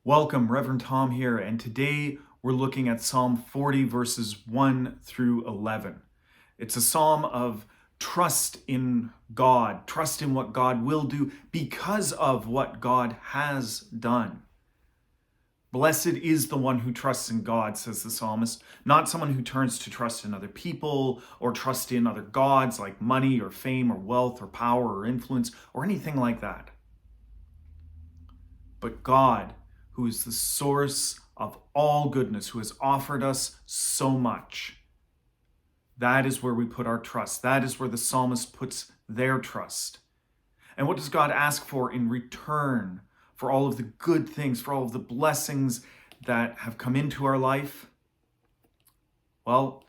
Welcome, Reverend Tom here, and today we're looking at Psalm 40, verses 1 through 11. It's a psalm of trust in God, trust in what God will do because of what God has done. Blessed is the one who trusts in God, says the psalmist, not someone who turns to trust in other people or trust in other gods like money or fame or wealth or power or influence or anything like that. But God, who is the source of all goodness, who has offered us so much. That is where we put our trust. That is where the psalmist puts their trust. And what does God ask for in return for all of the good things, for all of the blessings that have come into our life? Well,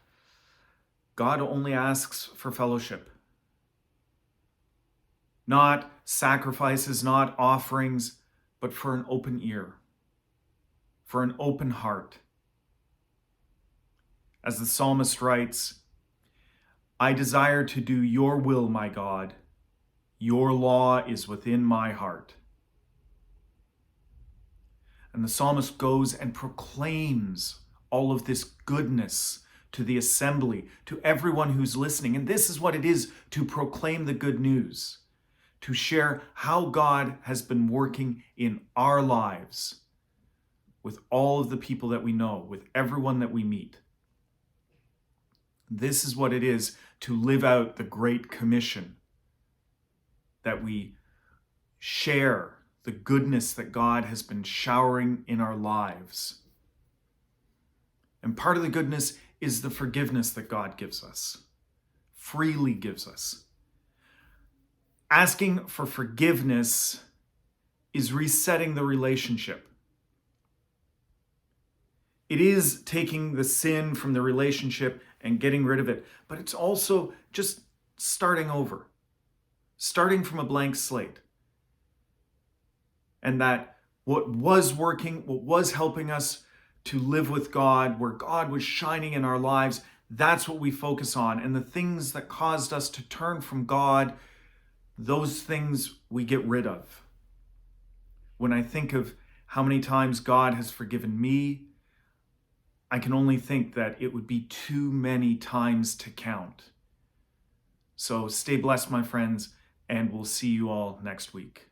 God only asks for fellowship. Not sacrifices, not offerings, but for an open ear, for an open heart. As the psalmist writes, I desire to do your will, my God. Your law is within my heart. And the psalmist goes and proclaims all of this goodness to the assembly, to everyone who's listening. And this is what it is to proclaim the good news, to share how God has been working in our lives with all of the people that we know, with everyone that we meet. This is what it is to live out the Great Commission, that we share the goodness that God has been showering in our lives. And part of the goodness is the forgiveness that God gives us, freely gives us. Asking for forgiveness is resetting the relationship. It is taking the sin from the relationship and getting rid of it, but it's also just starting over, starting from a blank slate. And that what was working, what was helping us to live with God, where God was shining in our lives, that's what we focus on. And the things that caused us to turn from God, those things we get rid of. When I think of how many times God has forgiven me, I can only think that it would be too many times to count. So stay blessed, my friends, and we'll see you all next week.